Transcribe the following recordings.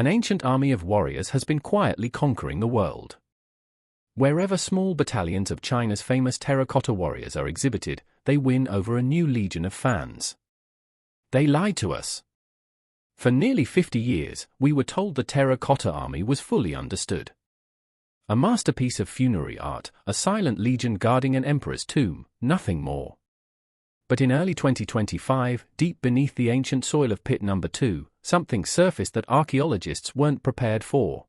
an ancient army of warriors has been quietly conquering the world. Wherever small battalions of China's famous terracotta warriors are exhibited, they win over a new legion of fans. They lied to us. For nearly 50 years, we were told the terracotta army was fully understood. A masterpiece of funerary art, a silent legion guarding an emperor's tomb, nothing more. But in early 2025, deep beneath the ancient soil of Pit No. 2, something surfaced that archaeologists weren't prepared for.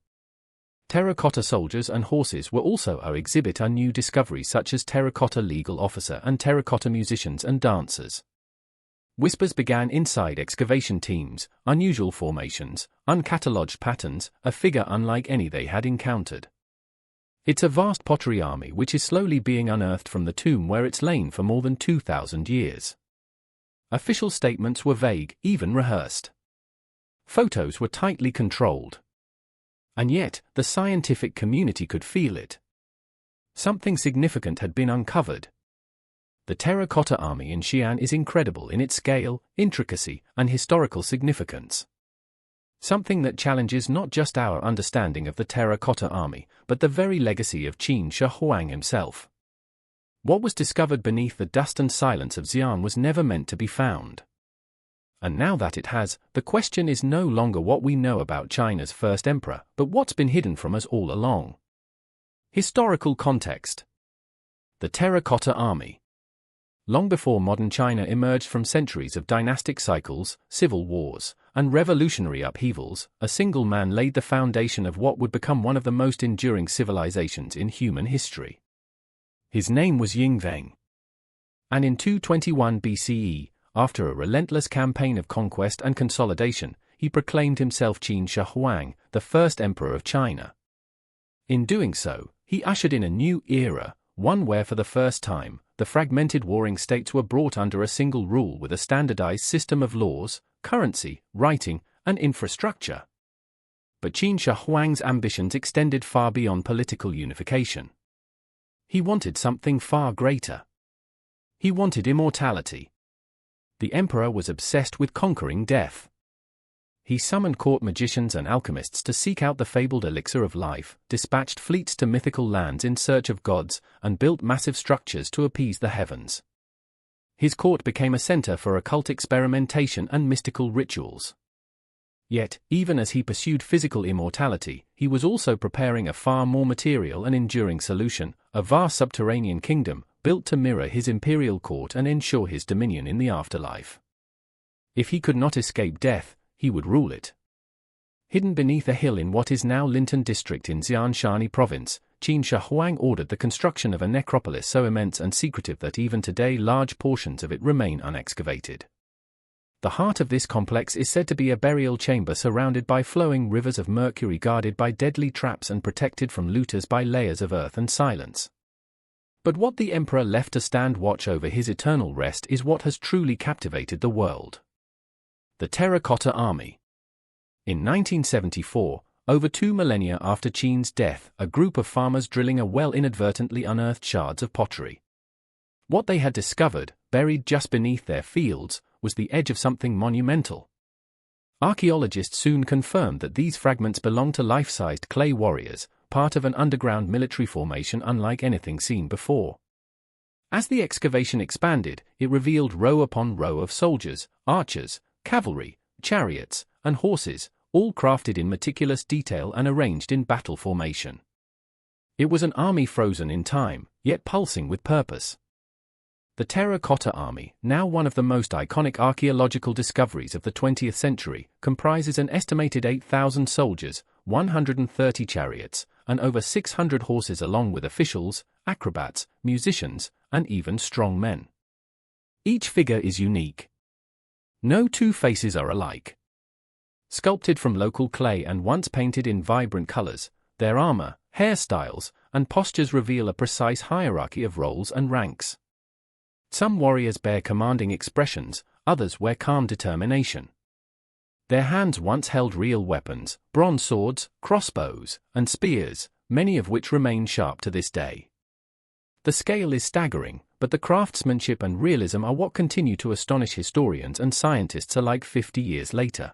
Terracotta soldiers and horses were also our exhibit on new discoveries such as terracotta legal officer and terracotta musicians and dancers. Whispers began inside excavation teams, unusual formations, uncatalogued patterns, a figure unlike any they had encountered. It's a vast pottery army which is slowly being unearthed from the tomb where it's lain for more than 2,000 years. Official statements were vague, even rehearsed. Photos were tightly controlled. And yet, the scientific community could feel it. Something significant had been uncovered. The terracotta army in Xi'an is incredible in its scale, intricacy, and historical significance. Something that challenges not just our understanding of the terracotta army, but the very legacy of Qin Shi Huang himself. What was discovered beneath the dust and silence of Xi'an was never meant to be found. And now that it has, the question is no longer what we know about China's first emperor, but what's been hidden from us all along. Historical context. The terracotta army. Long before modern China emerged from centuries of dynastic cycles, civil wars, and revolutionary upheavals, a single man laid the foundation of what would become one of the most enduring civilizations in human history. His name was Yingveng. And in 221 BCE, after a relentless campaign of conquest and consolidation, he proclaimed himself Qin Shi Huang, the first emperor of China. In doing so, he ushered in a new era, one where for the first time, the fragmented warring states were brought under a single rule with a standardized system of laws, currency, writing, and infrastructure. But Qin Shi Huang's ambitions extended far beyond political unification. He wanted something far greater. He wanted immortality. The emperor was obsessed with conquering death. He summoned court magicians and alchemists to seek out the fabled elixir of life, dispatched fleets to mythical lands in search of gods, and built massive structures to appease the heavens. His court became a center for occult experimentation and mystical rituals. Yet, even as he pursued physical immortality, he was also preparing a far more material and enduring solution, a vast subterranean kingdom, built to mirror his imperial court and ensure his dominion in the afterlife. If he could not escape death, he would rule it. Hidden beneath a hill in what is now Linton district in Xianshan province, Qin Shi Huang ordered the construction of a necropolis so immense and secretive that even today large portions of it remain unexcavated. The heart of this complex is said to be a burial chamber surrounded by flowing rivers of mercury, guarded by deadly traps and protected from looters by layers of earth and silence. But what the emperor left to stand watch over his eternal rest is what has truly captivated the world. The Terracotta Army. In 1974, over 2 millennia after Qin's death, a group of farmers drilling a well inadvertently unearthed shards of pottery. What they had discovered, buried just beneath their fields, was the edge of something monumental. Archaeologists soon confirmed that these fragments belonged to life-sized clay warriors, part of an underground military formation unlike anything seen before. As the excavation expanded, it revealed row upon row of soldiers, archers, cavalry, chariots, and horses, all crafted in meticulous detail and arranged in battle formation. It was an army frozen in time, yet pulsing with purpose. The Terracotta Army, now one of the most iconic archaeological discoveries of the 20th century, comprises an estimated 8,000 soldiers, 130 chariots, and over 600 horses, along with officials, acrobats, musicians, and even strong men. Each figure is unique. No two faces are alike. Sculpted from local clay and once painted in vibrant colors, their armor, hairstyles, and postures reveal a precise hierarchy of roles and ranks. Some warriors bear commanding expressions, others wear calm determination. Their hands once held real weapons, bronze swords, crossbows, and spears, many of which remain sharp to this day. The scale is staggering, but the craftsmanship and realism are what continue to astonish historians and scientists alike 50 years later.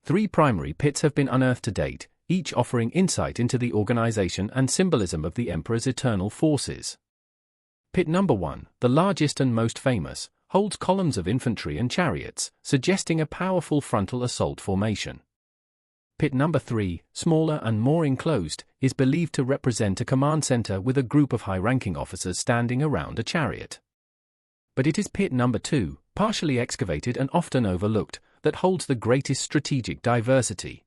3 primary pits have been unearthed to date, each offering insight into the organization and symbolism of the Emperor's eternal forces. Pit number 1, the largest and most famous, holds columns of infantry and chariots, suggesting a powerful frontal assault formation. Pit number 3, smaller and more enclosed, is believed to represent a command center with a group of high-ranking officers standing around a chariot. But it is pit number 2, partially excavated and often overlooked, that holds the greatest strategic diversity.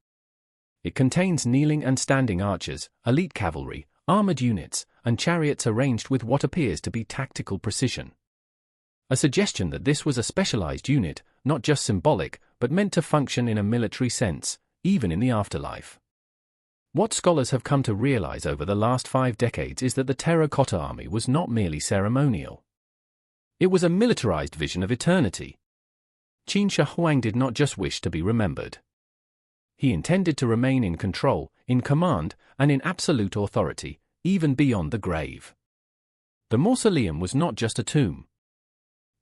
It contains kneeling and standing archers, elite cavalry, armored units, and chariots arranged with what appears to be tactical precision. A suggestion that this was a specialized unit, not just symbolic, but meant to function in a military sense, even in the afterlife. What scholars have come to realize over the last 5 decades is that the Terracotta Army was not merely ceremonial. It was a militarized vision of eternity. Qin Shi Huang did not just wish to be remembered. He intended to remain in control, in command, and in absolute authority, even beyond the grave. The mausoleum was not just a tomb.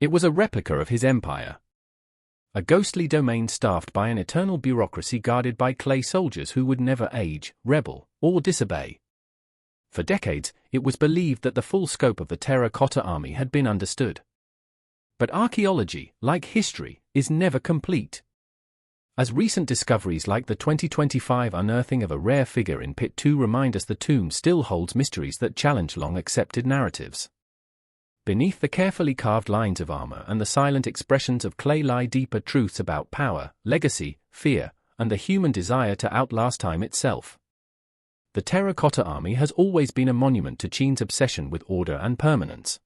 It was a replica of his empire. A ghostly domain staffed by an eternal bureaucracy guarded by clay soldiers who would never age, rebel, or disobey. For decades, it was believed that the full scope of the Terracotta Army had been understood. But archaeology, like history, is never complete. As recent discoveries like the 2025 unearthing of a rare figure in Pit 2 remind us, the tomb still holds mysteries that challenge long-accepted narratives. Beneath the carefully carved lines of armor and the silent expressions of clay lie deeper truths about power, legacy, fear, and the human desire to outlast time itself. The Terracotta Army has always been a monument to Qin's obsession with order and permanence.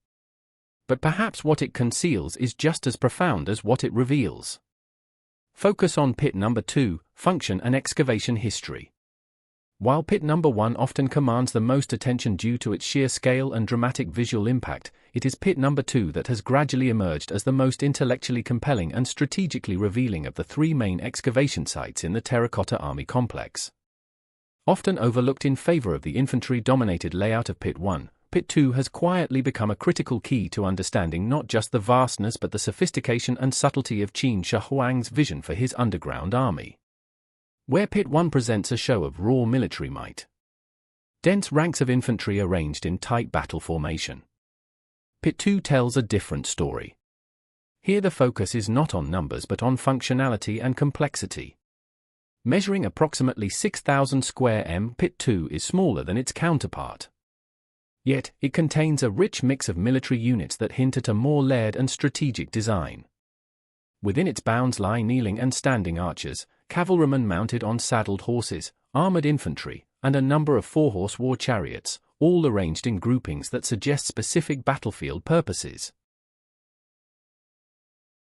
But perhaps what it conceals is just as profound as what it reveals. Focus on pit number 2, function and excavation history. While pit number 1 often commands the most attention due to its sheer scale and dramatic visual impact, it is pit number 2 that has gradually emerged as the most intellectually compelling and strategically revealing of the 3 main excavation sites in the Terracotta Army complex. Often overlooked in favor of the infantry-dominated layout of pit 1, pit 2 has quietly become a critical key to understanding not just the vastness but the sophistication and subtlety of Qin Shi Huang's vision for his underground army. Where pit 1 presents a show of raw military might. Dense ranks of infantry arranged in tight battle formation. Pit 2 tells a different story. Here the focus is not on numbers but on functionality and complexity. Measuring approximately 6,000 square m, pit 2 is smaller than its counterpart. Yet, it contains a rich mix of military units that hint at a more layered and strategic design. Within its bounds lie kneeling and standing archers, cavalrymen mounted on saddled horses, armored infantry, and a number of 4-horse war chariots, all arranged in groupings that suggest specific battlefield purposes.